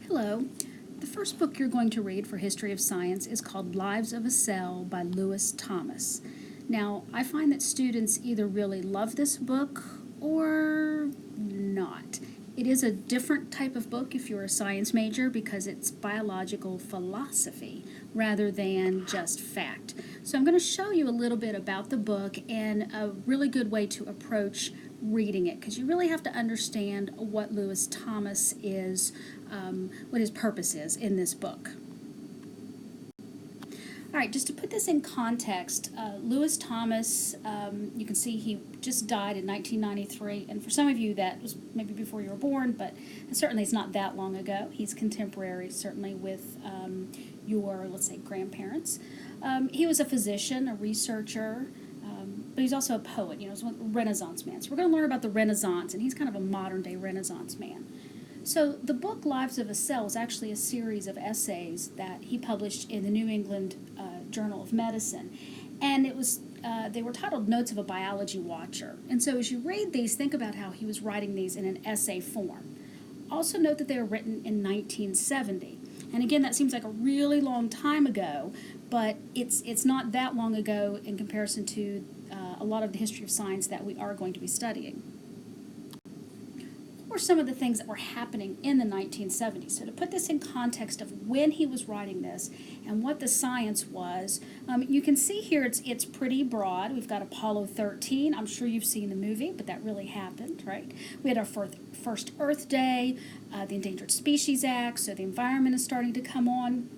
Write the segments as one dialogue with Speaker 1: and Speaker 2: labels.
Speaker 1: Hello. The first book you're going to read for History of Science is called Lives of a Cell by Lewis Thomas. Now, I find that students either really love this book or not. It is a different type of book if you're a science major because it's biological philosophy rather than just fact. So I'm going to show you a little bit about the book and a really good way to approach reading it because you really have to understand what Lewis Thomas is, what his purpose is in this book. All right, just to put this in context, Lewis Thomas, you can see he just died in 1993, and for some of you that was maybe before you were born, but certainly it's not that long ago. He's contemporary, certainly with your, let's say, grandparents. He was a physician, a researcher, but he's also a poet, he's a Renaissance man. So we're going to learn about the Renaissance, and he's kind of a modern-day Renaissance man. So the book Lives of a Cell is actually a series of essays that he published in the New England Journal of Medicine. And it was they were titled Notes of a Biology Watcher. And so as you read these, think about how he was writing these in an essay form. Also note that they were written in 1970. And again, that seems like a really long time ago, but it's not that long ago in comparison to a lot of the history of science that we are going to be studying. What were some of the things that were happening in the 1970s? So to put this in context of when he was writing this and what the science was, you can see here it's pretty broad. We've got Apollo 13. I'm sure you've seen the movie, but that really happened, right? We had our first Earth Day, the Endangered Species Act, so the environment is starting to come on.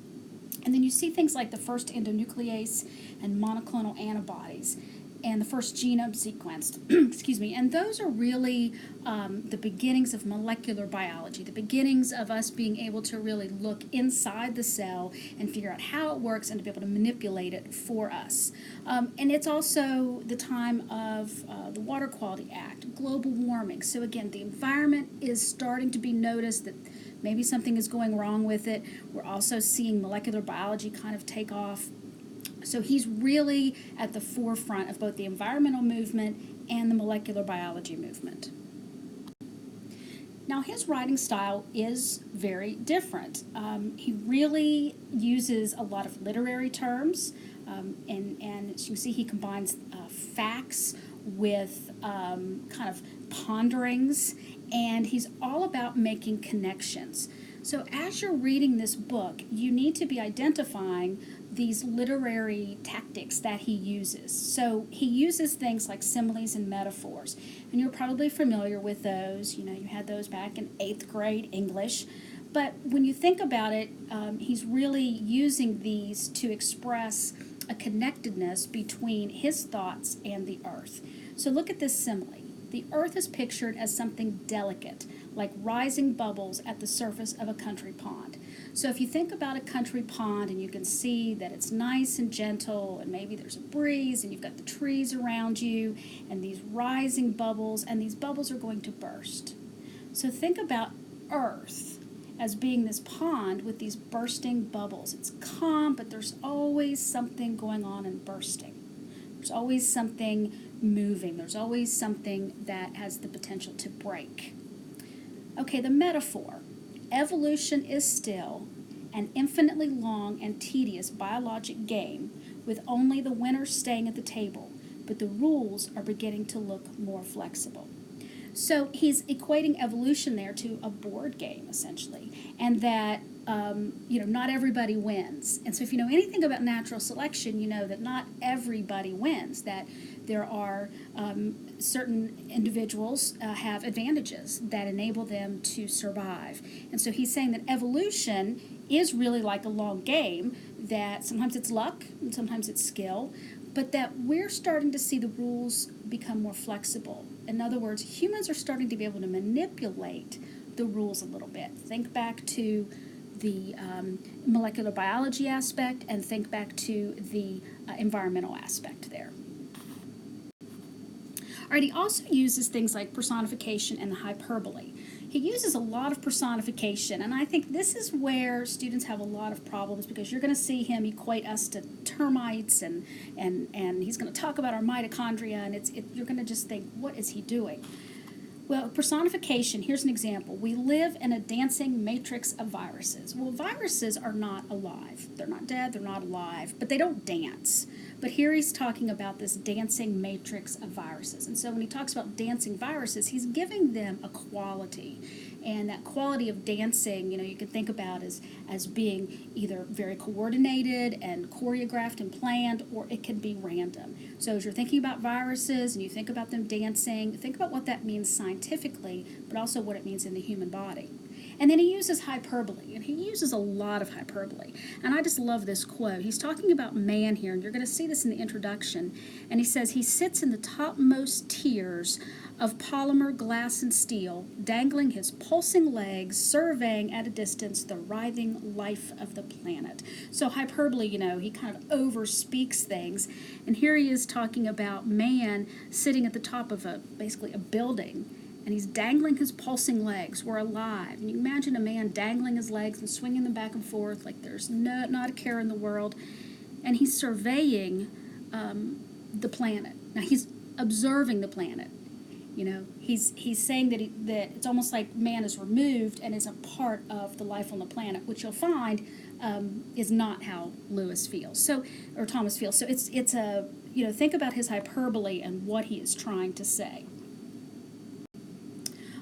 Speaker 1: And then you see things like the first endonuclease and monoclonal antibodies and the first genome sequenced, excuse me, and those are really the beginnings of molecular biology, the beginnings of us being able to really look inside the cell and figure out how it works and to be able to manipulate it for us. And it's also the time of the Water Quality Act, global warming. So again, the environment is starting to be noticed that maybe something is going wrong with it. We're also seeing molecular biology kind of take off. So he's really at the forefront of both the environmental movement and the molecular biology movement. Now his writing style is very different. He really uses a lot of literary terms, and as you see he combines facts with kind of ponderings, and he's all about making connections. So as you're reading this book, you need to be identifying these literary tactics that he uses. So he uses things like similes and metaphors, and you're probably familiar with those. You had those back in 8th grade English. But when you think about it, he's really using these to express a connectedness between his thoughts and the earth. So look at this simile. The earth is pictured as something delicate, like rising bubbles at the surface of a country pond. So if you think about a country pond and you can see that it's nice and gentle and maybe there's a breeze and you've got the trees around you and these rising bubbles, and these bubbles are going to burst. So think about Earth as being this pond with these bursting bubbles. It's calm, but there's always something going on and bursting. There's always something moving. There's always something that has the potential to break. Okay, the metaphor. Evolution is still an infinitely long and tedious biologic game with only the winner staying at the table, but the rules are beginning to look more flexible. So he's equating evolution there to a board game, essentially, and that not everybody wins. And so if you know anything about natural selection, you know that not everybody wins, that there are certain individuals have advantages that enable them to survive. And so he's saying that evolution is really like a long game, that sometimes it's luck and sometimes it's skill, but that we're starting to see the rules become more flexible. In other words, humans are starting to be able to manipulate the rules a little bit. Think back to the molecular biology aspect and think back to the environmental aspect there. All right, he also uses things like personification and the hyperbole. He uses a lot of personification, and I think this is where students have a lot of problems because you're going to see him equate us to termites, and he's going to talk about our mitochondria, and you're going to just think, what is he doing? Well, personification, here's an example. We live in a dancing matrix of viruses. Well, viruses are not alive. They're not dead, they're not alive, but they don't dance. But here he's talking about this dancing matrix of viruses. And so when he talks about dancing viruses, he's giving them a quality. And that quality of dancing, you can think about as being either very coordinated and choreographed and planned, or it can be random. So as you're thinking about viruses and you think about them dancing, think about what that means scientifically, but also what it means in the human body. And then he uses hyperbole, and he uses a lot of hyperbole. And I just love this quote. He's talking about man here, and you're going to see this in the introduction. And he says, he sits in the topmost tiers of polymer, glass, and steel, dangling his pulsing legs, surveying at a distance the writhing life of the planet. So hyperbole, he kind of overspeaks things. And here he is talking about man sitting at the top of basically a building, and he's dangling his pulsing legs. We're alive. And you imagine a man dangling his legs and swinging them back and forth like there's not a care in the world. And he's surveying the planet. Now, he's observing the planet. He's saying that it's almost like man is removed and is a part of the life on the planet, which you'll find is not how Lewis feels. Or Thomas feels. So it's a, think about his hyperbole and what he is trying to say.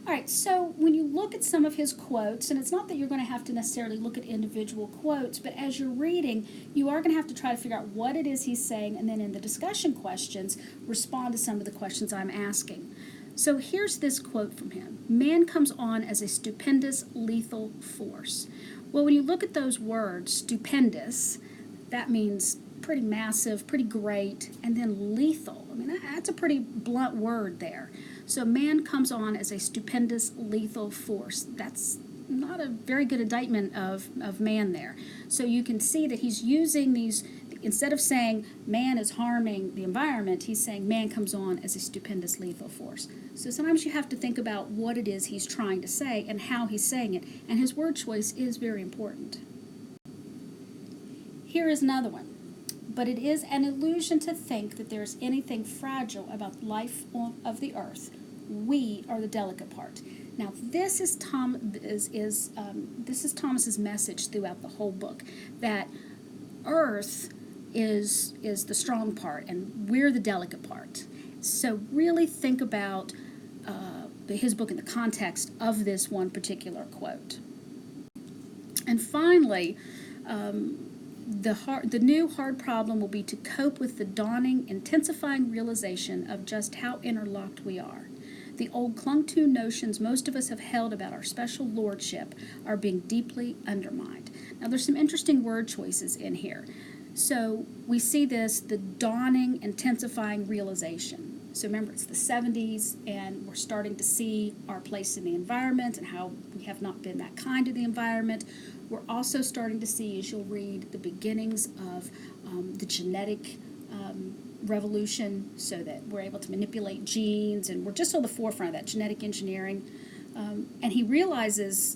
Speaker 1: All right, so when you look at some of his quotes, and it's not that you're going to have to necessarily look at individual quotes, but as you're reading, you are going to have to try to figure out what it is he's saying, and then in the discussion questions, respond to some of the questions I'm asking. So here's this quote from him. Man comes on as a stupendous, lethal force. Well, when you look at those words, stupendous, that means pretty massive, pretty great, and then lethal. That's a pretty blunt word there. So man comes on as a stupendous, lethal force. That's not a very good indictment of man there. So you can see that he's using these, instead of saying man is harming the environment, he's saying man comes on as a stupendous, lethal force. So sometimes you have to think about what it is he's trying to say and how he's saying it. And his word choice is very important. Here is another one. But it is an illusion to think that there is anything fragile about life of the earth. We are the delicate part. Now, this is Thomas's message throughout the whole book, that earth is the strong part, and we're the delicate part. So really think about his book in the context of this one particular quote. And finally, the new hard problem will be to cope with the dawning, intensifying realization of just how interlocked we are. The old clung-to notions most of us have held about our special lordship are being deeply undermined. Now, there's some interesting word choices in here. So we see this, the dawning, intensifying realization. So remember, it's the 70s, and we're starting to see our place in the environment and how we have not been that kind to the environment. We're also starting to see, as you'll read, the beginnings of the genetic revolution, so that we're able to manipulate genes, and we're just on the forefront of that, genetic engineering. And he realizes,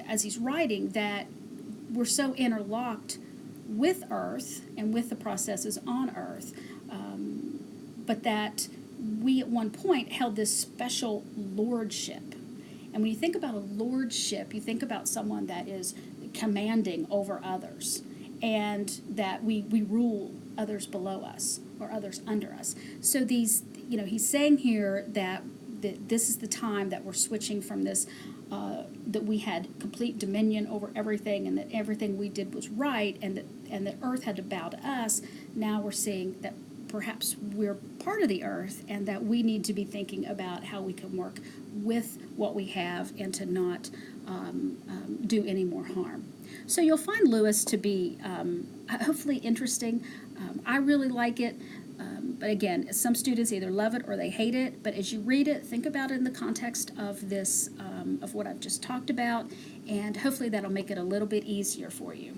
Speaker 1: as he's writing, that we're so interlocked with Earth and with the processes on Earth, but that we at one point held this special lordship. And when you think about a lordship, you think about someone that is commanding over others, and that we rule others below us or others under us. So these, he's saying here that this is the time that we're switching from this, that we had complete dominion over everything, and that everything we did was right, and that Earth had to bow to us. Now we're seeing that perhaps we're part of the earth, and that we need to be thinking about how we can work with what we have and to not do any more harm. So you'll find Lewis to be hopefully interesting. I really like it. But again, some students either love it or they hate it. But as you read it, think about it in the context of this, of what I've just talked about, and hopefully that'll make it a little bit easier for you.